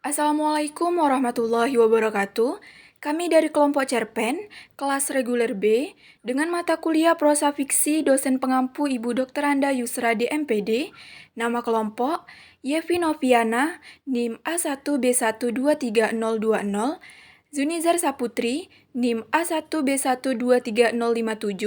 Assalamualaikum warahmatullahi wabarakatuh. Kami dari kelompok Cerpen, kelas reguler B, dengan mata kuliah prosa fiksi dosen pengampu Ibu Dr. Anda Yusra DMPD, nama kelompok Yevi Noviana, NIM A1B1230020, Zunizar Saputri, NIM A1B1230057,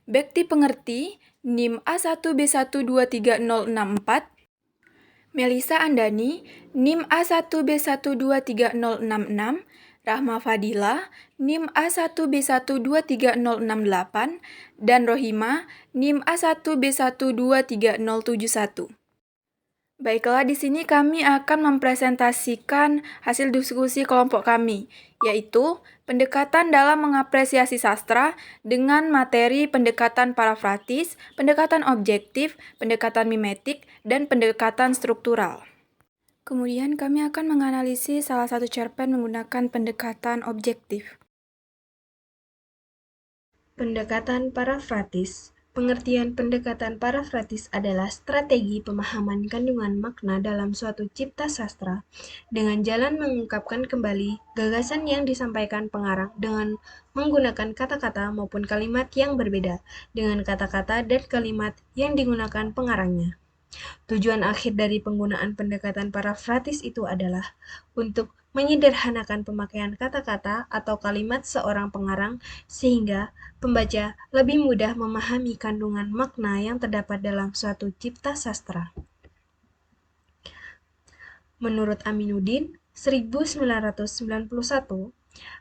Bekti Pengerti, NIM A1B1230064, Melisa Andani, NIM A1B1230066, Rahma Fadila, NIM A1B1230068, dan Rohima, NIM A1B1230071. Baiklah, di sini kami akan mempresentasikan hasil diskusi kelompok kami, yaitu pendekatan dalam mengapresiasi sastra dengan materi pendekatan parafratis, pendekatan objektif, pendekatan mimetik, dan pendekatan struktural. Kemudian kami akan menganalisis salah satu cerpen menggunakan pendekatan objektif. Pendekatan parafratis. Pengertian pendekatan parafratis adalah strategi pemahaman kandungan makna dalam suatu cipta sastra dengan jalan mengungkapkan kembali gagasan yang disampaikan pengarang dengan menggunakan kata-kata maupun kalimat yang berbeda dengan kata-kata dan kalimat yang digunakan pengarangnya. Tujuan akhir dari penggunaan pendekatan parafratis itu adalah untuk menyederhanakan pemakaian kata-kata atau kalimat seorang pengarang sehingga pembaca lebih mudah memahami kandungan makna yang terdapat dalam suatu cipta sastra. Menurut Aminuddin, 1991,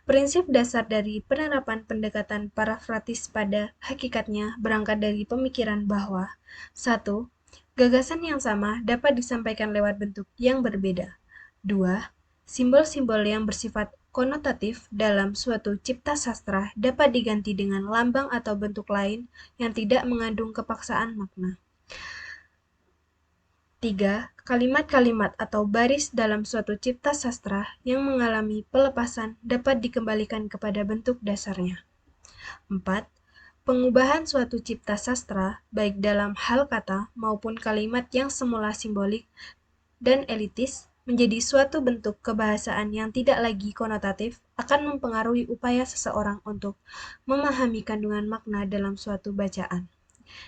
prinsip dasar dari penerapan pendekatan parafratis pada hakikatnya berangkat dari pemikiran bahwa 1. Gagasan yang sama dapat disampaikan lewat bentuk yang berbeda. 2. Simbol-simbol yang bersifat konotatif dalam suatu cipta sastra dapat diganti dengan lambang atau bentuk lain yang tidak mengandung kepaksaan makna. 3. Kalimat-kalimat atau baris dalam suatu cipta sastra yang mengalami pelepasan dapat dikembalikan kepada bentuk dasarnya. 4. Pengubahan suatu cipta sastra, baik dalam hal kata maupun kalimat yang semula simbolik dan elitis, menjadi suatu bentuk kebahasaan yang tidak lagi konotatif, akan mempengaruhi upaya seseorang untuk memahami kandungan makna dalam suatu bacaan.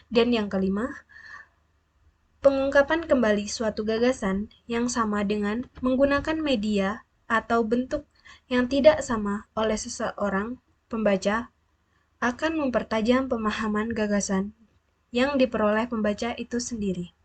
Dan yang kelima, pengungkapan kembali suatu gagasan yang sama dengan menggunakan media atau bentuk yang tidak sama oleh seseorang pembaca akan mempertajam pemahaman gagasan yang diperoleh pembaca itu sendiri.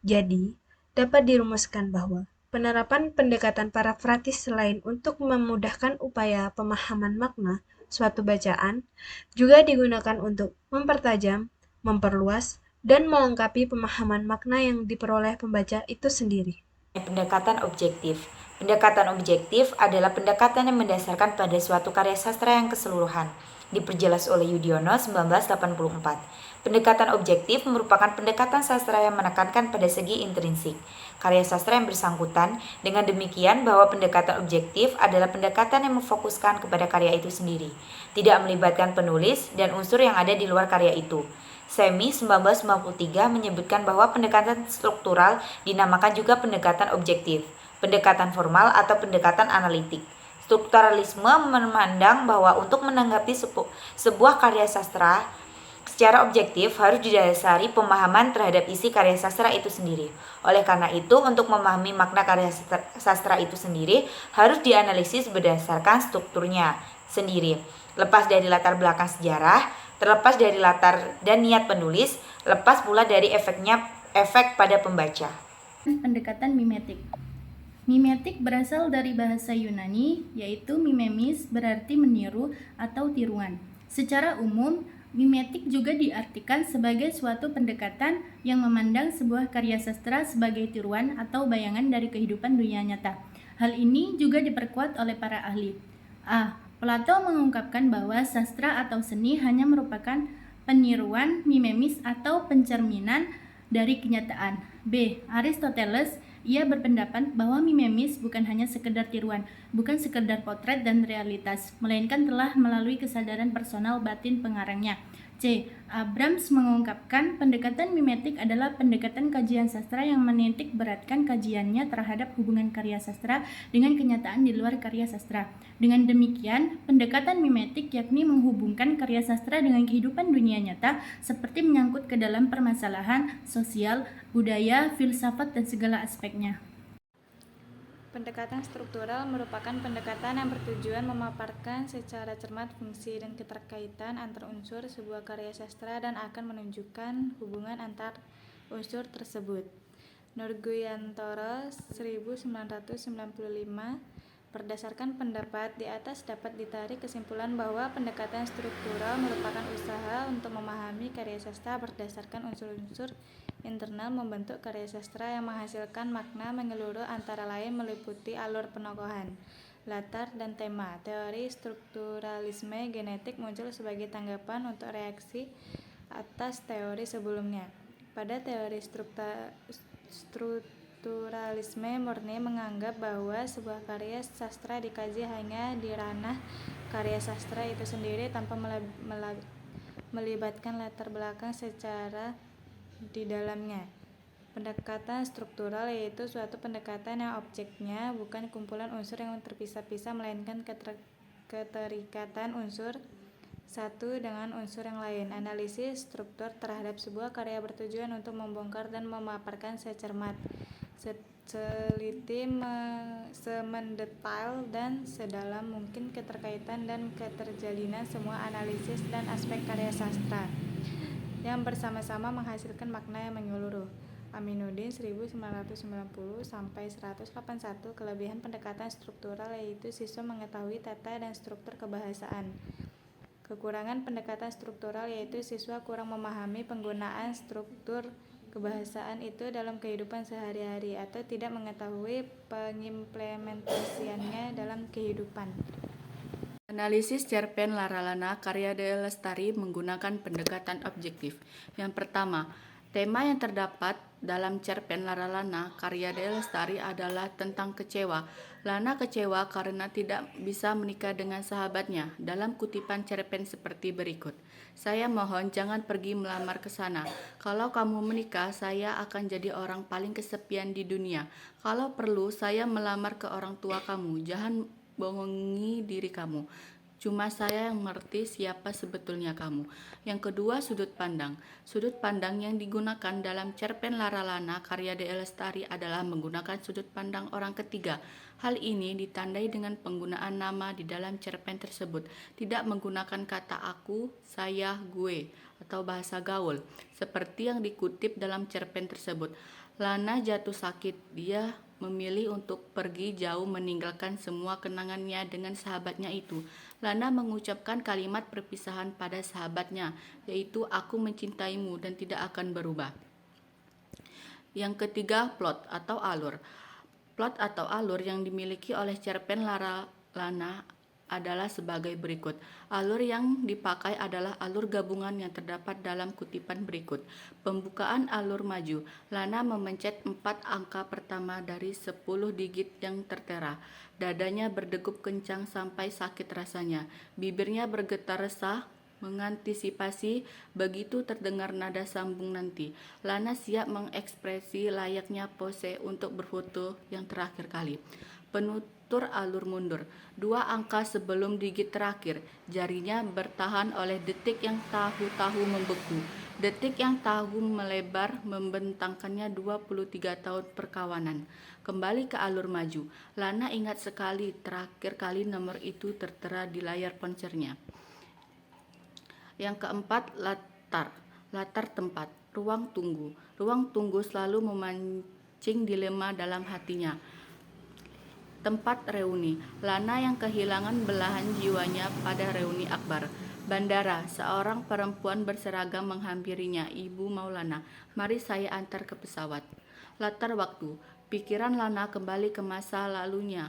Jadi, dapat dirumuskan bahwa penerapan pendekatan parafratis selain untuk memudahkan upaya pemahaman makna suatu bacaan, juga digunakan untuk mempertajam, memperluas, dan melengkapi pemahaman makna yang diperoleh pembaca itu sendiri. Pendekatan objektif. Pendekatan objektif adalah pendekatan yang mendasarkan pada suatu karya sastra yang keseluruhan. Diperjelas oleh Yudhoyono 1984. Pendekatan objektif merupakan pendekatan sastra yang menekankan pada segi intrinsik karya sastra yang bersangkutan. Dengan demikian bahwa pendekatan objektif adalah pendekatan yang memfokuskan kepada karya itu sendiri, tidak melibatkan penulis dan unsur yang ada di luar karya itu. Semi 1993 menyebutkan bahwa pendekatan struktural dinamakan juga pendekatan objektif, pendekatan formal atau pendekatan analitik. Strukturalisme memandang bahwa untuk menanggapi sebuah karya sastra secara objektif harus didasari pemahaman terhadap isi karya sastra itu sendiri. Oleh karena itu, untuk memahami makna karya sastra itu sendiri harus dianalisis berdasarkan strukturnya sendiri. Lepas dari latar belakang sejarah, terlepas dari latar dan niat penulis, lepas pula dari efek pada pembaca. Pendekatan mimetik. Mimetik berasal dari bahasa Yunani, yaitu mimemis berarti meniru atau tiruan. Secara umum, mimetik juga diartikan sebagai suatu pendekatan yang memandang sebuah karya sastra sebagai tiruan atau bayangan dari kehidupan dunia nyata. Hal ini juga diperkuat oleh para ahli. A. Plato mengungkapkan bahwa sastra atau seni hanya merupakan peniruan mimemis atau pencerminan dari kenyataan. B. Aristoteles, ia berpendapat bahwa mimemis bukan hanya sekedar tiruan, bukan sekedar potret dan realitas, melainkan telah melalui kesadaran personal batin pengarangnya. C. Abrams mengungkapkan pendekatan mimetik adalah pendekatan kajian sastra yang menitik beratkan kajiannya terhadap hubungan karya sastra dengan kenyataan di luar karya sastra. Dengan demikian, pendekatan mimetik yakni menghubungkan karya sastra dengan kehidupan dunia nyata seperti menyangkut ke dalam permasalahan sosial, budaya, filsafat, dan segala aspeknya. Pendekatan struktural merupakan pendekatan yang bertujuan memaparkan secara cermat fungsi dan keterkaitan antar unsur sebuah karya sastra dan akan menunjukkan hubungan antar unsur tersebut. Nurguyantoro 1995. Berdasarkan pendapat di atas dapat ditarik kesimpulan bahwa pendekatan struktural merupakan usaha untuk memahami karya sastra berdasarkan unsur-unsur internal membentuk karya sastra yang menghasilkan makna menyeluruh antara lain meliputi alur penokohan, latar, dan tema. Teori strukturalisme genetik muncul sebagai tanggapan untuk reaksi atas teori sebelumnya. Pada teori strukturalisme murni menganggap bahwa sebuah karya sastra dikaji hanya di ranah karya sastra itu sendiri tanpa melibatkan latar belakang secara di dalamnya. Pendekatan struktural yaitu suatu pendekatan yang objeknya bukan kumpulan unsur yang terpisah-pisah melainkan keterikatan unsur satu dengan unsur yang lain. Analisis struktur terhadap sebuah karya bertujuan untuk membongkar dan memaparkan secermat, seliti, semendetail, dan sedalam mungkin keterkaitan dan keterjalinan semua analisis dan aspek karya sastra yang bersama-sama menghasilkan makna yang menyeluruh. Aminuddin 1990 sampai 181. Kelebihan pendekatan struktural yaitu siswa mengetahui tata dan struktur kebahasaan. Kekurangan pendekatan struktural yaitu siswa kurang memahami penggunaan struktur kebahasaan itu dalam kehidupan sehari-hari atau tidak mengetahui pengimplementasiannya dalam kehidupan. Analisis cerpen Laralana karya Dea Lestari menggunakan pendekatan objektif. Yang pertama, tema yang terdapat dalam cerpen Laralana karya Dea Lestari adalah tentang kecewa. Lana kecewa karena tidak bisa menikah dengan sahabatnya. Dalam kutipan cerpen seperti berikut. Saya mohon jangan pergi melamar ke sana. Kalau kamu menikah, saya akan jadi orang paling kesepian di dunia. Kalau perlu, saya melamar ke orang tua kamu. Jangan bohongi diri kamu. Cuma saya yang mengerti siapa sebetulnya kamu. Yang kedua, sudut pandang. Sudut pandang yang digunakan dalam cerpen Laralana karya Dea Lestari adalah menggunakan sudut pandang orang ketiga. Hal ini ditandai dengan penggunaan nama di dalam cerpen tersebut, tidak menggunakan kata aku, saya, gue, atau bahasa gaul, seperti yang dikutip dalam cerpen tersebut. Lana jatuh sakit. Dia memilih untuk pergi jauh meninggalkan semua kenangannya dengan sahabatnya itu. Lana mengucapkan kalimat perpisahan pada sahabatnya, yaitu aku mencintaimu dan tidak akan berubah. Yang ketiga, plot atau alur. Plot atau alur yang dimiliki oleh cerpen Laralana adalah sebagai berikut. Alur yang dipakai adalah alur gabungan yang terdapat dalam kutipan berikut. Pembukaan alur maju. Lana memencet 4 angka pertama dari 10 digit yang tertera. Dadanya berdegup kencang sampai sakit rasanya. Bibirnya bergetar resah mengantisipasi begitu terdengar nada sambung nanti. Lana siap mengekspresi layaknya pose untuk berfoto yang terakhir kali. Penutur alur mundur. 2 angka sebelum digit terakhir. Jarinya bertahan oleh detik yang tahu-tahu membeku. Detik yang tahu melebar membentangkannya 23 tahun perkawanan. Kembali ke alur maju. Lana ingat sekali terakhir kali nomor itu tertera di layar poncernya. Yang keempat, latar. Latar tempat. Ruang tunggu. Ruang tunggu selalu memancing dilema dalam hatinya. Tempat reuni. Lana yang kehilangan belahan jiwanya pada reuni akbar. Bandara. Seorang perempuan berseragam menghampirinya. Ibu Maulana. Mari saya antar ke pesawat. Latar waktu. Pikiran Lana kembali ke masa lalunya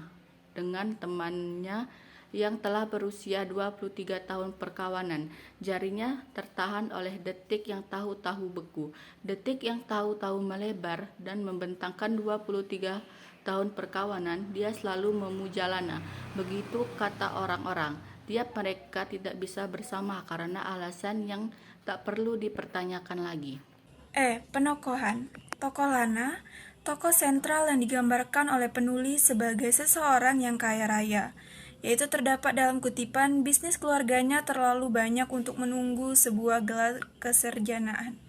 dengan temannya yang telah berusia 23 tahun perkawanan. Jarinya tertahan oleh detik yang tahu-tahu beku. Detik yang tahu-tahu melebar dan membentangkan 23 tahun perkawanan. Dia selalu memuja Lana. Begitu kata orang-orang. Tiap mereka tidak bisa bersama karena alasan yang tak perlu dipertanyakan lagi. Penokohan. Tokoh Lana, tokoh sentral yang digambarkan oleh penulis sebagai seseorang yang kaya raya, yaitu terdapat dalam kutipan bisnis keluarganya terlalu banyak untuk menunggu sebuah gelar kesarjanaan.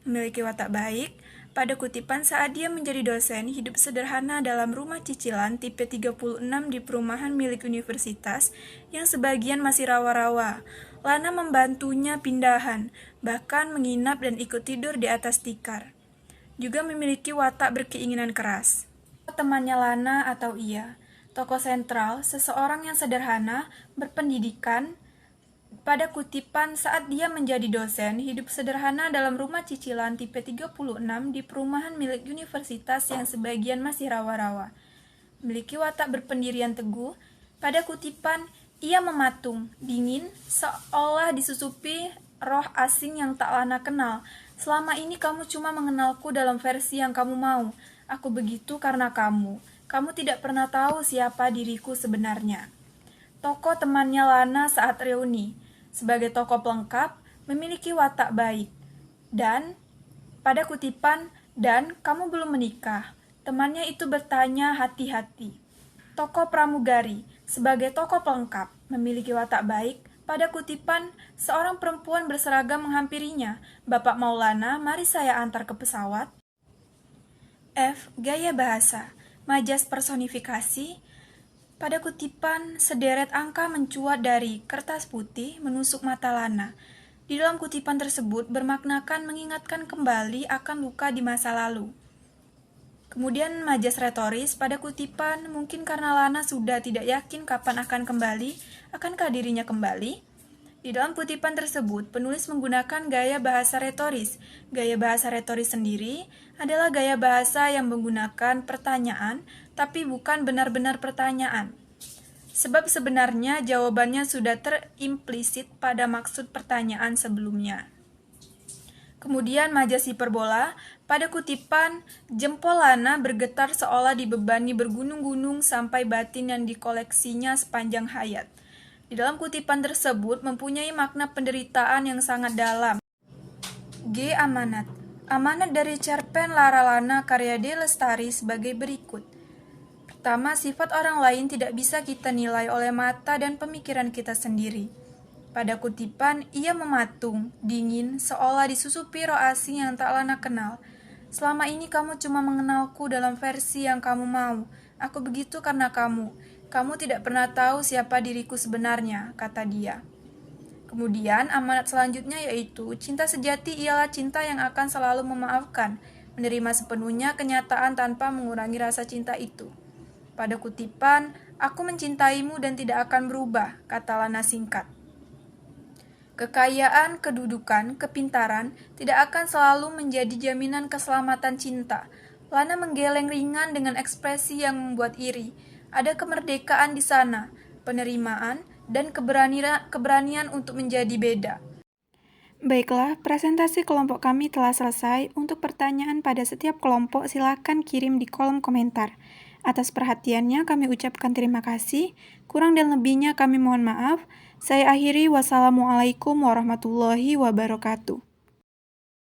Memiliki watak baik, pada kutipan saat dia menjadi dosen, hidup sederhana dalam rumah cicilan tipe 36 di perumahan milik universitas yang sebagian masih rawa-rawa. Lana membantunya pindahan, bahkan menginap dan ikut tidur di atas tikar. Juga memiliki watak berkeinginan keras. Temannya Lana atau Ia, tokoh sentral, seseorang yang sederhana, berpendidikan, pada kutipan saat dia menjadi dosen, hidup sederhana dalam rumah cicilan tipe 36 di perumahan milik universitas yang sebagian masih rawa-rawa. Memiliki watak berpendirian teguh, pada kutipan ia mematung, dingin, seolah disusupi roh asing yang tak Lana kenal. Selama ini kamu cuma mengenalku dalam versi yang kamu mau. Aku begitu karena kamu. Kamu tidak pernah tahu siapa diriku sebenarnya. Tokoh temannya Lana saat reuni. Sebagai tokoh pelengkap, memiliki watak baik. Dan, pada kutipan, dan kamu belum menikah. Temannya itu bertanya hati-hati. Tokoh pramugari, sebagai tokoh pelengkap, memiliki watak baik. Pada kutipan, seorang perempuan berseragam menghampirinya. Bapak Maulana, mari saya antar ke pesawat. Gaya bahasa, majas personifikasi. Pada kutipan, sederet angka mencuat dari kertas putih menusuk mata Lana. Di dalam kutipan tersebut bermaknakan mengingatkan kembali akan luka di masa lalu. Kemudian majas retoris, pada kutipan mungkin karena Lana sudah tidak yakin kapan akan kembali, akankah dirinya kembali? Di dalam kutipan tersebut, penulis menggunakan gaya bahasa retoris. Gaya bahasa retoris sendiri adalah gaya bahasa yang menggunakan pertanyaan, tapi bukan benar-benar pertanyaan. Sebab sebenarnya jawabannya sudah terimplisit pada maksud pertanyaan sebelumnya. Kemudian majas hiperbola, pada kutipan jempol Lana bergetar seolah dibebani bergunung-gunung sampai batin yang dikoleksinya sepanjang hayat. Di dalam kutipan tersebut mempunyai makna penderitaan yang sangat dalam. Amanat. Amanat dari cerpen Laralana karya D. Lestari sebagai berikut. Pertama, sifat orang lain tidak bisa kita nilai oleh mata dan pemikiran kita sendiri. Pada kutipan, ia mematung, dingin, seolah disusupi roh asing yang tak Lana kenal. Selama ini kamu cuma mengenalku dalam versi yang kamu mau. Aku begitu karena kamu. Kamu tidak pernah tahu siapa diriku sebenarnya, kata dia. Kemudian, amanat selanjutnya yaitu, cinta sejati ialah cinta yang akan selalu memaafkan, menerima sepenuhnya kenyataan tanpa mengurangi rasa cinta itu. Pada kutipan, aku mencintaimu dan tidak akan berubah, kata Lana singkat. Kekayaan, kedudukan, kepintaran tidak akan selalu menjadi jaminan keselamatan cinta. Lana menggeleng ringan dengan ekspresi yang membuat iri. Ada kemerdekaan di sana, penerimaan, dan keberanian untuk menjadi beda. Baiklah, presentasi kelompok kami telah selesai. Untuk pertanyaan pada setiap kelompok, silakan kirim di kolom komentar. Atas perhatiannya kami ucapkan terima kasih. Kurang dan lebihnya kami mohon maaf. Saya akhiri, wassalamualaikum warahmatullahi wabarakatuh.